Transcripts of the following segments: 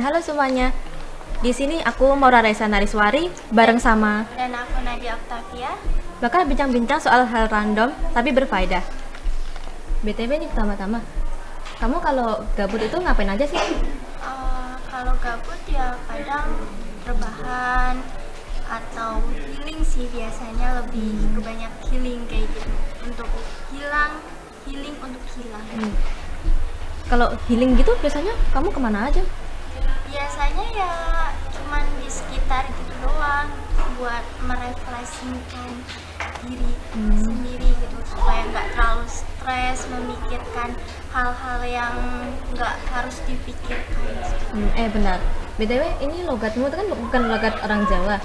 halo semuanya. Di sini aku Maura Raisa Nariswari bareng sama Dan aku Nadia Octavia. bakal bincang-bincang soal hal random tapi berfaedah. BTW nih pertama-tama, kamu kalau gabut itu ngapain aja sih? Kalau gabut ya kadang rebahan atau healing sih, biasanya lebih banyak healing kayak gitu. Untuk healing untuk hilang. Kalau healing gitu biasanya kamu kemana aja? Biasanya ya cuman di sekitar gitu doang, buat merefreshingkan diri sendiri gitu, supaya nggak terlalu stres memikirkan hal-hal yang nggak harus dipikirkan. Benar. BTW ini logatmu itu kan bukan logat orang Jawa.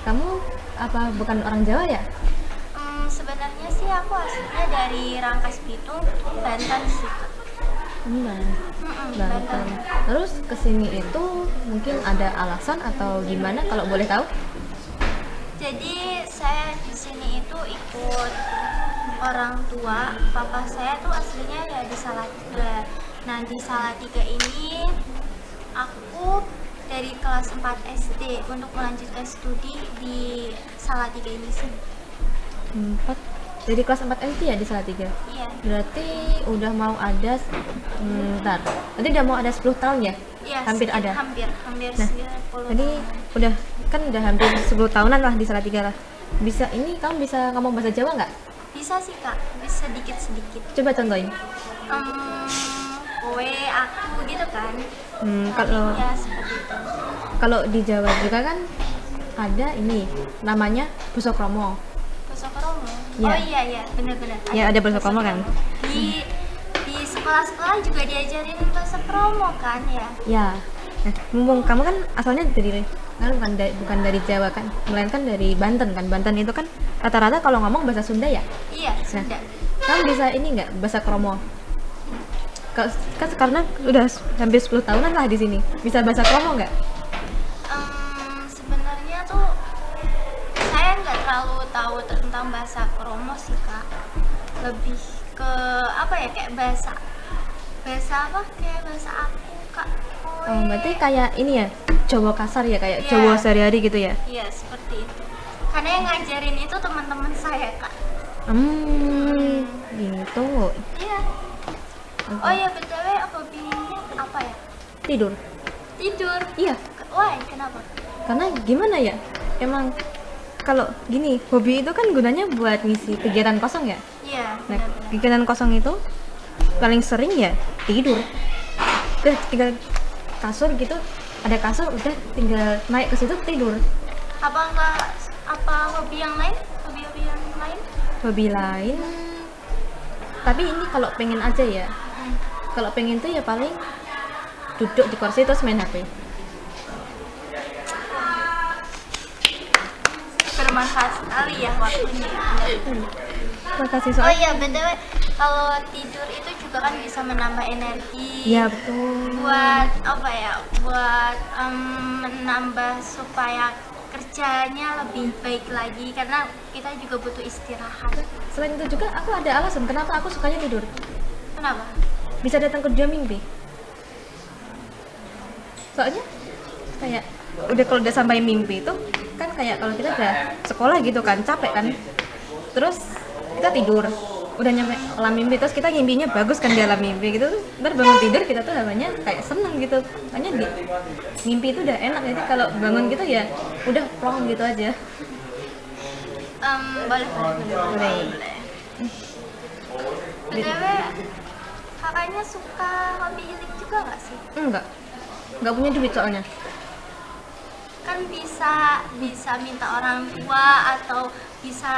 Kamu apa bukan orang Jawa ya? Sebenarnya sih aku aslinya dari Rangkas Bitung, Banten sih, Kak. Banten. Banten. Terus kesini itu mungkin ada alasan atau gimana kalau boleh tahu? Jadi saya di sini itu ikut orang tua. Papa saya tuh aslinya ya di Salatiga. Nah, di Salatiga ini aku dari kelas 4 SD untuk melanjutkan studi di Salatiga ini sih. 4 dari kelas 4 SD ya di Salatiga. Iya. Berarti udah mau ada bentar. Nanti udah mau ada 10 tahun ya? Iya, Hampir ada. Hampir Nah, 90 Jadi tahun. udah hampir 10 tahunan lah di Salatiga lah. Kamu bisa ngomong bahasa Jawa nggak? Bisa sih, Kak, bisa sedikit-sedikit. Coba contohin. Kowe, aku gitu kan. Kalau Ya seperti itu. kalau di Jawa juga kan ada ini namanya Basa Kromo. Basa Kromo. Iya. Oh iya, benar-benar. Ya, ada Basa Kromo kan? Di sekolah-sekolah juga diajarin bahasa Kromo kan ya? Ya. Nah, mumpung kamu kan asalnya bukan dari Jawa kan, melainkan dari Banten kan. Banten itu kan rata-rata kalau ngomong bahasa Sunda ya. Iya, sudah. Kamu bisa ini nggak bahasa Kromo? Kan karena udah hampir 10 tahunan lah di sini. Bisa bahasa Kromo nggak? Sebenarnya tuh saya nggak terlalu tahu tentang bahasa Kromo sih, Kak. Lebih ke apa ya, kayak bahasa apa, kayak bahasa aku, Kak. Kowe. Berarti kayak ini ya, Jawa kasar ya, kayak Iya. Jawa sehari-hari gitu ya. Iya, seperti itu. Karena yang ngajarin itu teman-teman saya, Kak. Gitu. Iya. Oh iya, BTW hobinya apa ya? Tidur. Tidur. Iya, Why? Kenapa? karena gimana ya? Emang kalau gini, hobi itu kan gunanya buat ngisi kegiatan kosong ya. Iya, Nah, benar-benar. kegiatan kosong itu paling sering ya tidur. Udah tinggal kasur gitu, ada kasur udah tinggal naik ke situ tidur. Apa hobi yang lain? Hobi-hobi yang lain? Hobi lain, tapi ini kalau pengen aja ya. Kalau pengen tuh ya paling duduk di kursi terus main HP. Bermanfaat sekali ya waktunya. Makasih Oh soal. iya, BTW kalau tidur itu juga kan bisa menambah energi. Iya betul. Buat apa ya? Buat menambah supaya kerjanya lebih baik lagi, karena kita juga butuh istirahat. Selain itu juga aku ada alasan kenapa aku sukanya tidur. Kenapa? Bisa datang kerja mimpi. Soalnya kayak kalau udah sampai mimpi itu kan kayak kalau kita udah sekolah gitu kan capek kan, terus kita tidur udah nyampe alam mimpi, terus kita ngimpinya bagus kan di alam mimpi gitu, ntar bangun tidur kita tuh namanya kayak seneng gitu, makanya di mimpi itu udah enak, jadi kalau bangun gitu ya udah plong gitu aja. Boleh. BTW kakaknya suka hobi healing juga nggak sih? Enggak punya duit soalnya. Kan bisa minta orang tua, atau bisa,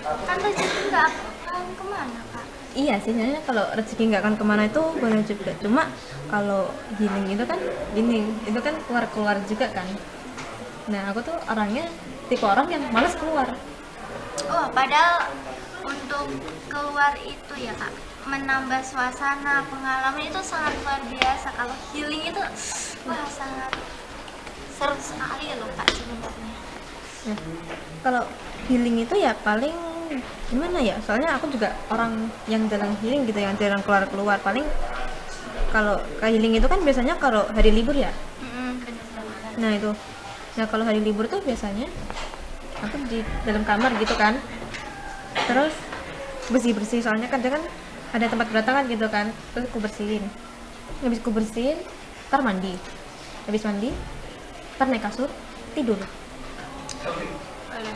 kan rezeki nggak akan kemana, Kak? Iya sih, sebenarnya kalau rezeki nggak akan kemana itu boleh juga. Cuma kalau healing itu kan keluar juga kan. Nah aku tuh orangnya tipe orang yang malas keluar. Oh, padahal untuk keluar itu ya, Kak, menambah suasana, pengalaman itu sangat luar biasa. Kalau healing itu wah, sangat seru sekali loh, Kak, sebenarnya. Nah, kalau healing itu ya paling gimana ya? Soalnya aku juga orang yang jarang healing gitu, yang jarang keluar paling kalau healing itu kan biasanya kalau hari libur ya. Benar-benar. Nah itu, nah kalau hari libur tuh biasanya aku di dalam kamar gitu kan, terus bersih soalnya kadang kan ada tempat berdatangan gitu kan, terus aku bersihin, habis aku bersihin ntar mandi, habis mandi ntar naik kasur tidur. Boleh.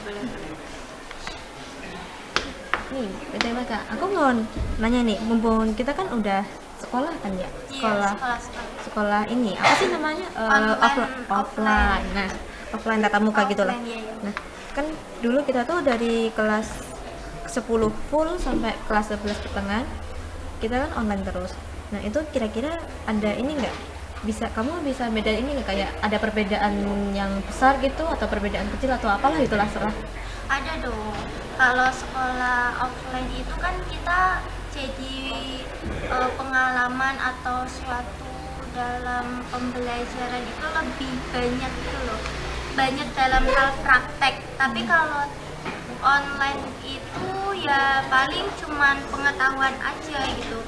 Nih BTW Kak, aku mau nanya nih, mumpung kita kan udah sekolah kan ya, Iya, sekolah sekolah. ini apa sih namanya, offline. Nah offline tatap muka gitu lah. Offline, iya. Nah kan dulu kita tuh dari kelas 10 full sampai kelas 11 pertengahan kita kan online terus. Nah itu kira-kira ada ini nggak, kamu bisa beda ini nggak, kayak ada perbedaan yang besar gitu atau perbedaan kecil atau apalah itulah serah. Ada dong. Kalau sekolah offline itu kan kita jadi pengalaman atau suatu dalam pembelajaran itu lebih banyak gitu loh. Banyak dalam hal praktek. Tapi kalau online itu ya paling cuman pengetahuan aja gitu.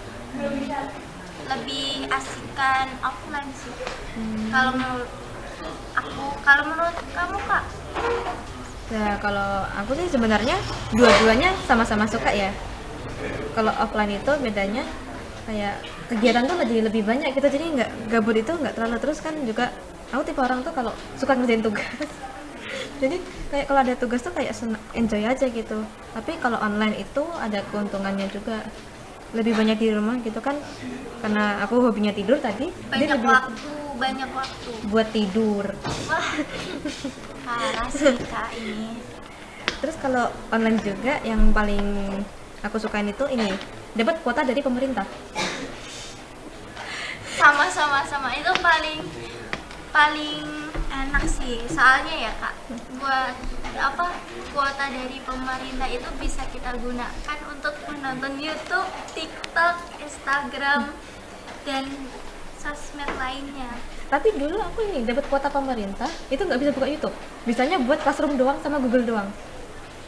Lebih asikan offline sih. Kalau menurut aku, kalau menurut kamu Kak? Nah kalau aku sih sebenarnya dua-duanya sama-sama suka ya. Kalau offline itu bedanya kayak kegiatan tuh lebih banyak gitu, jadi nggak gabut, itu nggak terlalu terus kan. Juga aku tipe orang tuh kalau suka ngerjain tugas jadi kayak kalau ada tugas tuh kayak enjoy aja gitu. Tapi kalau online itu ada keuntungannya juga, lebih banyak di rumah gitu kan, karena aku hobinya tidur tadi, jadi banyak waktu buat tidur. Wah, parah sih Kak ini. Terus kalau online juga yang paling aku sukain itu ini, dapat kuota dari pemerintah. Sama itu paling enak sih, soalnya ya Kak, buat kuota dari pemerintah itu bisa kita gunakan untuk menonton YouTube, TikTok, Instagram, dan sosmed lainnya. Tapi dulu aku ini dapat kuota pemerintah itu nggak bisa buka YouTube, bisanya buat Classroom doang sama Google doang.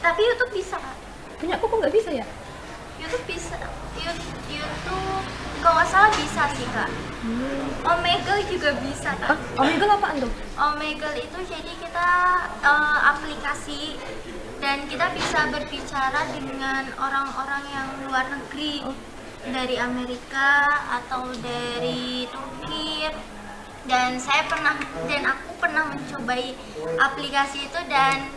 Tapi YouTube bisa Kak. Punya aku kok nggak bisa ya? YouTube bisa, YouTube kalau nggak salah bisa sih Kak. Omegle juga bisa Kak. Omegle apaan tuh? Omegle itu jadi kita aplikasi dan kita bisa berbicara dengan orang-orang yang luar negeri, dari Amerika atau dari Turki. Dan aku pernah mencobai aplikasi itu dan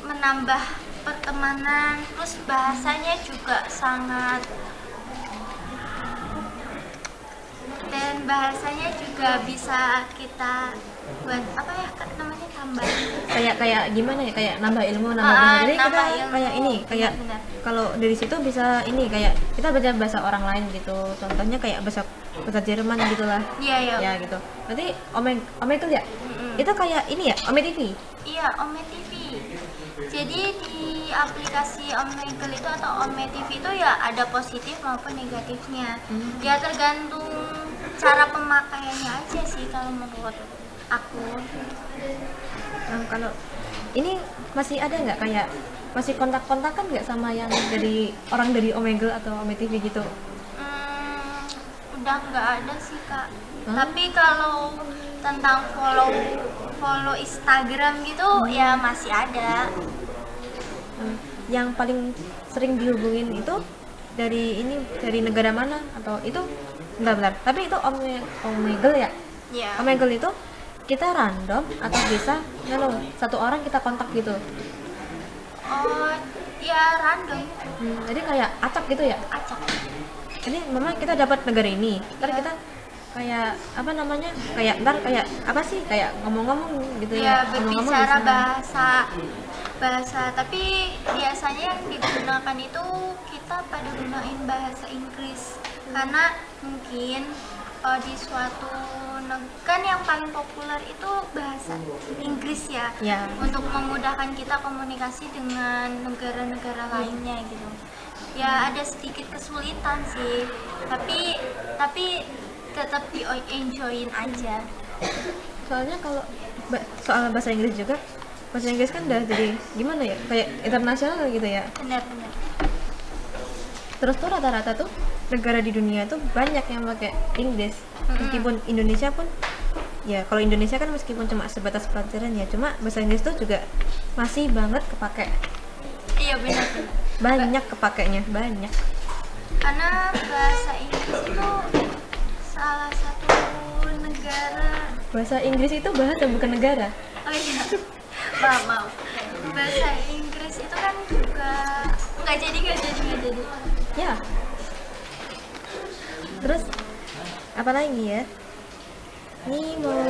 menambah pertemanan, terus bahasanya juga bisa kita buat apa ya namanya, tambah kayak gimana ya, kayak nambah ilmu, jadi kita ilmu. Kayak ini kayak kalau dari situ bisa ini kayak kita baca bahasa orang lain gitu, contohnya kayak bahasa Jerman gitulah. Iya ya gitu. Berarti Omegle ya. Itu kayak ini ya, Ome TV. Iya, Ome TV. Jadi di aplikasi Omegle itu atau Ome TV itu ya ada positif maupun negatifnya. Ya tergantung cara pemakaiannya aja sih kalau menurut aku. Kalau ini masih ada nggak kayak masih kontak-kontakan nggak sama yang dari orang dari Omegle atau Ome TV gitu? Udah nggak ada sih Kak. Tapi kalau tentang follow Instagram gitu ya masih ada. Yang paling sering dihubungin itu dari negara mana atau itu? Bentar. Tapi itu Omegle ya? Yeah. Omegle itu kita random atau bisa satu orang kita kontak gitu? Oh, ya random. Jadi kayak acak gitu ya? Acak. Jadi memang kita dapat negara ini, ntar kita kayak apa namanya, kayak ntar kayak apa sih, kayak ngomong-ngomong gitu ya? Berbicara bahasa, tapi biasanya yang digunakan itu kita pada gunain bahasa Inggris karena mungkin di suatu kan yang paling populer itu bahasa Inggris ya. Untuk memudahkan kita komunikasi dengan negara-negara lainnya gitu. Ya ada sedikit kesulitan sih, tapi tetap di-enjoyin aja. Soalnya kalau soal bahasa Inggris juga, bahasa Inggris kan udah jadi gimana ya, kayak internasional gitu ya. Benar. Terus tuh rata-rata tuh negara di dunia tuh banyak yang pakai Inggris. Meskipun Indonesia pun ya, kalau Indonesia kan meskipun cuma sebatas pelajaran ya, cuma bahasa Inggris tuh juga masih banget kepake. Iya benar. Banyak kepakainya, banyak. Karena bahasa Inggris itu salah satu negara. Bahasa Inggris itu bahasa bukan negara. Oh iya. Maaf. Bahasa Inggris itu kan juga nggak jadi. Ya. Terus apa lagi ya? Ini mau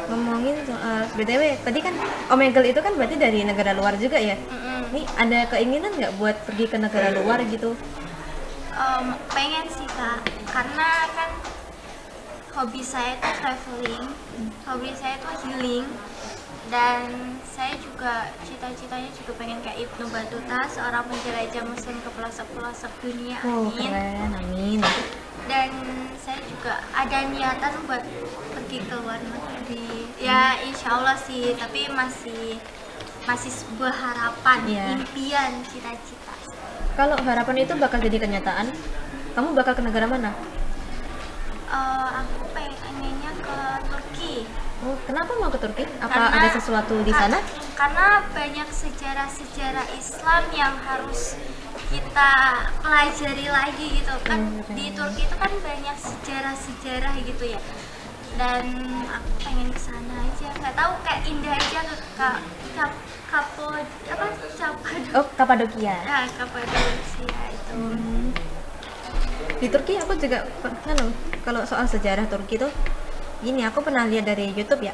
ngomongin soal BTW, tadi kan Omegle itu kan berarti dari negara luar juga ya? Ini ada keinginan nggak buat pergi ke negara luar gitu? Pengen sih Kak, karena kan hobi saya itu traveling, hobi saya itu healing, dan saya juga cita-citanya juga pengen kayak Ibnu Battuta, seorang penjelajah muslim ke pelosok-pelosok dunia. Oh, Amin. keren, amin. Dan saya juga ada niatan buat pergi ke luar negeri. Ya insya Allah sih, tapi masih sebuah harapan, Iya. impian, cita-cita. Kalau harapan itu bakal jadi kenyataan, kamu bakal ke negara mana? Aku pengennya ke Turki. Oh, kenapa mau ke Turki? Apa Karena- ada sesuatu di sana? Karena banyak sejarah-sejarah Islam yang harus kita pelajari lagi gitu kan. Di Turki itu kan banyak sejarah-sejarah gitu ya. Dan aku pengen ke sana aja. Nggak tahu, kayak indah aja Kak. Oh, Kapadokia. Kapadokia itu. Di Turki aku juga kalau soal sejarah Turki tuh gini, aku pernah lihat dari YouTube ya.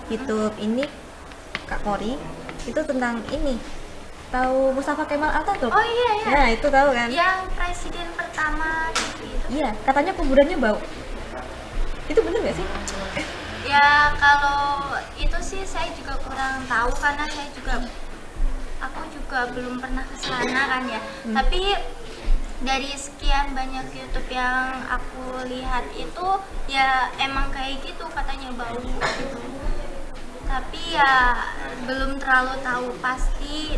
YouTube ini Kak Kori itu tentang ini. Tahu Mustafa Kemal Atatürk? Oh iya. Nah, itu tahu kan? Yang presiden pertama Turki itu. Iya, katanya kuburannya bau. Itu bener gak sih? Ya kalau itu sih saya juga kurang tahu, karena aku juga belum pernah ke sana kan ya. Tapi dari sekian banyak YouTube yang aku lihat itu ya emang kayak gitu, katanya bau gitu. Tapi ya belum terlalu tahu pasti.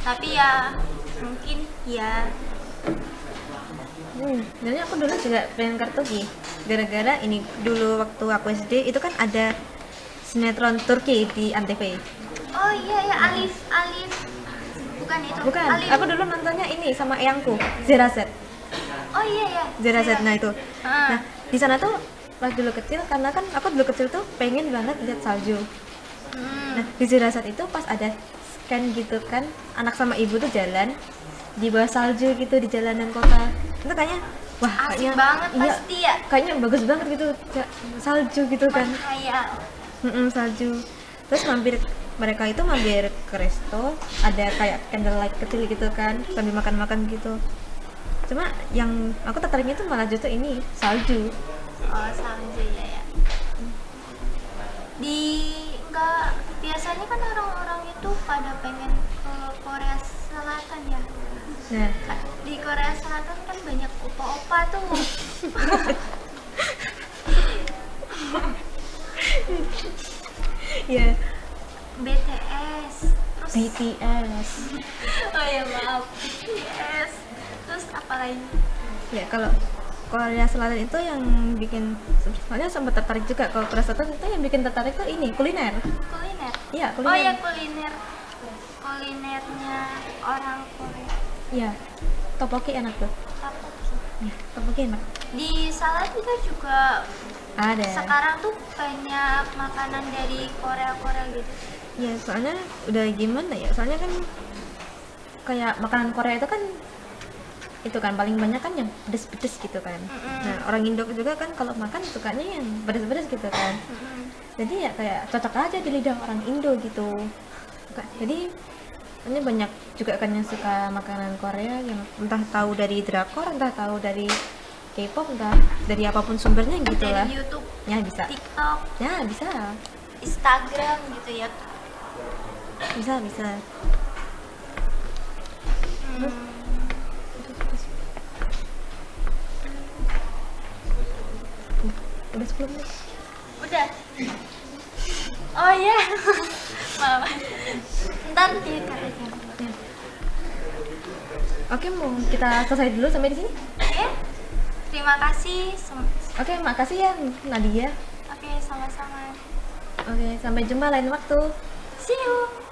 Tapi ya mungkin ya. Jadi aku dulu juga pengen ke Turki. Gara-gara ini dulu waktu aku SD itu kan ada sinetron Turki di Antv. Oh iya Alif bukan itu. Bukan, Alif. aku dulu nontonnya ini sama eyangku, Zerazet. Oh iya. Zerazet, nah itu. Ah. Nah, di sana tuh pas dulu kecil, karena kan aku dulu kecil tuh pengen banget lihat salju. Nah, di Zerazet itu pas ada scan gitu kan, anak sama ibu tuh jalan di bawah salju gitu di jalanan kota. Itu kayaknya wah, Asik kayaknya banget iya, pasti ya. kayaknya bagus banget gitu, salju gitu kan. Kayak Salju. Terus mereka itu mampir ke resto, ada kayak candlelight kecil gitu kan, sambil makan-makan gitu. Cuma yang aku tertariknya tuh malah justru ini, salju. oh salju ya. Biasanya kan orang-orang itu pada pengen ke Korea Selatan ya. Nah, Di Korea Selatan kan banyak opa-opa tuh. ya BTS. Terus BTS. oh ya maaf. BTS. Terus apa lagi? Ya kalau Korea Selatan itu yang bikin, soalnya sempat tertarik juga. Kalau Korea Selatan itu yang bikin tertarik tuh ini kuliner. Kuliner. Iya, kuliner. Oh ya kulinernya orang Korea. Iya, tteokbokki enak tuh. Tteokbokki. Ya, tteokbokki enak. Di Salatiga juga Ada. sekarang tuh banyak makanan dari Korea gitu. Ya soalnya udah gimana ya, soalnya kan kayak makanan Korea itu kan paling banyak kan yang pedes-pedes gitu kan. Nah orang Indo juga kan kalau makan sukanya yang pedes-pedes gitu kan. Jadi ya kayak cocok aja di lidah orang Indo gitu. Jadi ini banyak juga kan yang suka makanan Korea, yang entah tahu dari drakor, entah tahu dari K-pop, entah dari apapun sumbernya gitu lah. Dari YouTube, Ya bisa. TikTok, Ya bisa. Instagram gitu ya. Bisa. Udah 10 menit. Udah. Oh iya. Maaf. Ntar dia katanya. Oke, mau kita selesai dulu sampai di sini. Oke, terima kasih. Oke, makasih ya Nadia. Oke, sama-sama. Oke, sampai jumpa lain waktu. See you.